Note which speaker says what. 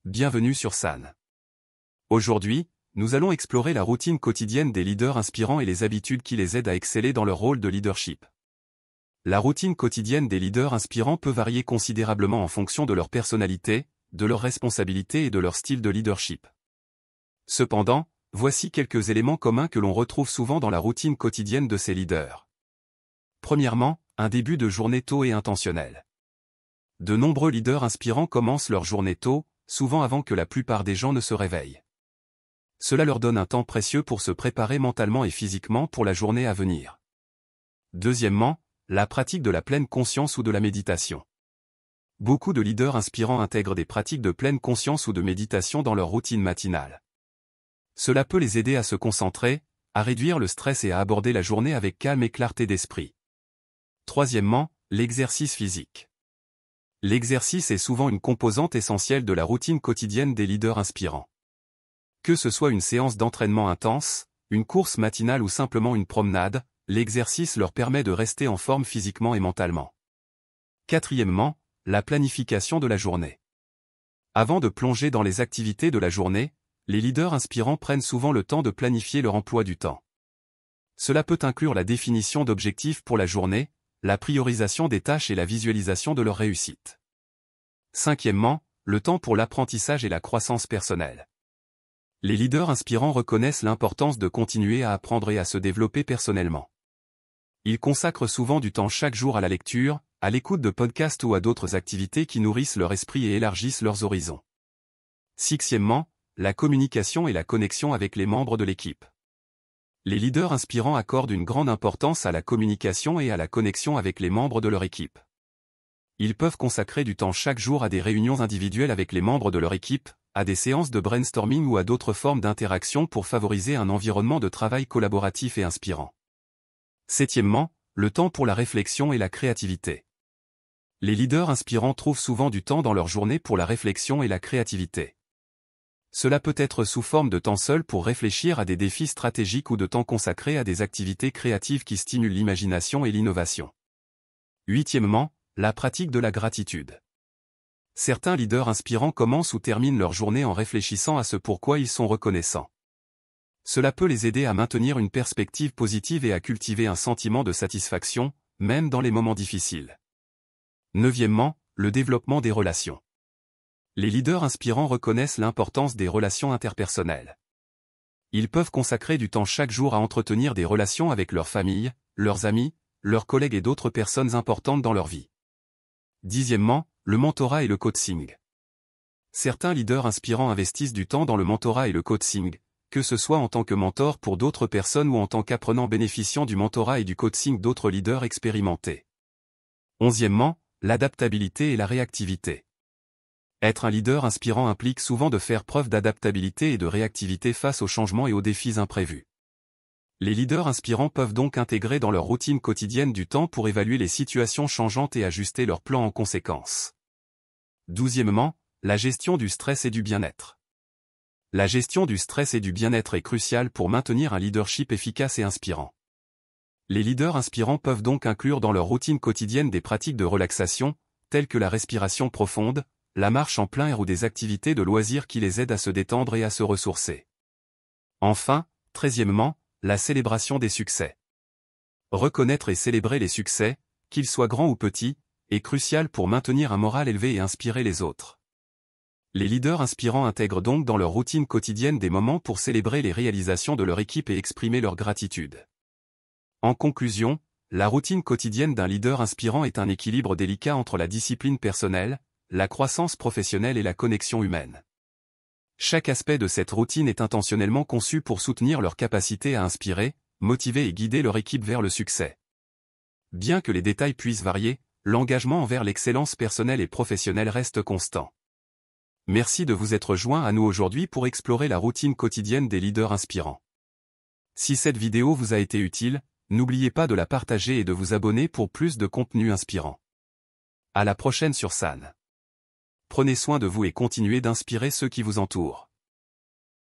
Speaker 1: bienvenue sur San. Aujourd'hui, nous allons explorer la routine quotidienne des leaders inspirants et les habitudes qui les aident à exceller dans leur rôle de leadership. La routine quotidienne des leaders inspirants peut varier considérablement en fonction de leur personnalité, de leurs responsabilités et de leur style de leadership. Cependant, voici quelques éléments communs que l'on retrouve souvent dans la routine quotidienne de ces leaders. Premièrement, un début de journée tôt et intentionnel. De nombreux leaders inspirants commencent leur journée tôt, souvent avant que la plupart des gens ne se réveillent. Cela leur donne un temps précieux pour se préparer mentalement et physiquement pour la journée à venir. Deuxièmement, la pratique de la pleine conscience ou de la méditation. Beaucoup de leaders inspirants intègrent des pratiques de pleine conscience ou de méditation dans leur routine matinale. Cela peut les aider à se concentrer, à réduire le stress et à aborder la journée avec calme et clarté d'esprit. Troisièmement, l'exercice physique. L'exercice est souvent une composante essentielle de la routine quotidienne des leaders inspirants. Que ce soit une séance d'entraînement intense, une course matinale ou simplement une promenade, l'exercice leur permet de rester en forme physiquement et mentalement. Quatrièmement, la planification de la journée. Avant de plonger dans les activités de la journée, les leaders inspirants prennent souvent le temps de planifier leur emploi du temps. Cela peut inclure la définition d'objectifs pour la journée, la priorisation des tâches et la visualisation de leur réussite. Cinquièmement, le temps pour l'apprentissage et la croissance personnelle. Les leaders inspirants reconnaissent l'importance de continuer à apprendre et à se développer personnellement. Ils consacrent souvent du temps chaque jour à la lecture, à l'écoute de podcasts ou à d'autres activités qui nourrissent leur esprit et élargissent leurs horizons. Sixièmement, la communication et la connexion avec les membres de l'équipe. Les leaders inspirants accordent une grande importance à la communication et à la connexion avec les membres de leur équipe. Ils peuvent consacrer du temps chaque jour à des réunions individuelles avec les membres de leur équipe, à des séances de brainstorming ou à d'autres formes d'interaction pour favoriser un environnement de travail collaboratif et inspirant. Septièmement, le temps pour la réflexion et la créativité. Les leaders inspirants trouvent souvent du temps dans leur journée pour la réflexion et la créativité. Cela peut être sous forme de temps seul pour réfléchir à des défis stratégiques ou de temps consacré à des activités créatives qui stimulent l'imagination et l'innovation. Huitièmement, la pratique de la gratitude. Certains leaders inspirants commencent ou terminent leur journée en réfléchissant à ce pourquoi ils sont reconnaissants. Cela peut les aider à maintenir une perspective positive et à cultiver un sentiment de satisfaction, même dans les moments difficiles. Neuvièmement, le développement des relations. Les leaders inspirants reconnaissent l'importance des relations interpersonnelles. Ils peuvent consacrer du temps chaque jour à entretenir des relations avec leur famille, leurs amis, leurs collègues et d'autres personnes importantes dans leur vie. Dixièmement, le mentorat et le coaching. Certains leaders inspirants investissent du temps dans le mentorat et le coaching, que ce soit en tant que mentor pour d'autres personnes ou en tant qu'apprenant bénéficiant du mentorat et du coaching d'autres leaders expérimentés. Onzièmement, l'adaptabilité et la réactivité. Être un leader inspirant implique souvent de faire preuve d'adaptabilité et de réactivité face aux changements et aux défis imprévus. Les leaders inspirants peuvent donc intégrer dans leur routine quotidienne du temps pour évaluer les situations changeantes et ajuster leur plan en conséquence. Douzièmement, la gestion du stress et du bien-être. La gestion du stress et du bien-être est cruciale pour maintenir un leadership efficace et inspirant. Les leaders inspirants peuvent donc inclure dans leur routine quotidienne des pratiques de relaxation, telles que la respiration profonde, la marche en plein air ou des activités de loisirs qui les aident à se détendre et à se ressourcer. Enfin, treizièmement, la célébration des succès. Reconnaître et célébrer les succès, qu'ils soient grands ou petits, est crucial pour maintenir un moral élevé et inspirer les autres. Les leaders inspirants intègrent donc dans leur routine quotidienne des moments pour célébrer les réalisations de leur équipe et exprimer leur gratitude. En conclusion, la routine quotidienne d'un leader inspirant est un équilibre délicat entre la discipline personnelle, la croissance professionnelle et la connexion humaine. Chaque aspect de cette routine est intentionnellement conçu pour soutenir leur capacité à inspirer, motiver et guider leur équipe vers le succès. Bien que les détails puissent varier, l'engagement envers l'excellence personnelle et professionnelle reste constant. Merci de vous être joint à nous aujourd'hui pour explorer la routine quotidienne des leaders inspirants. Si cette vidéo vous a été utile, n'oubliez pas de la partager et de vous abonner pour plus de contenu inspirant. À la prochaine sur San. Prenez soin de vous et continuez d'inspirer ceux qui vous entourent.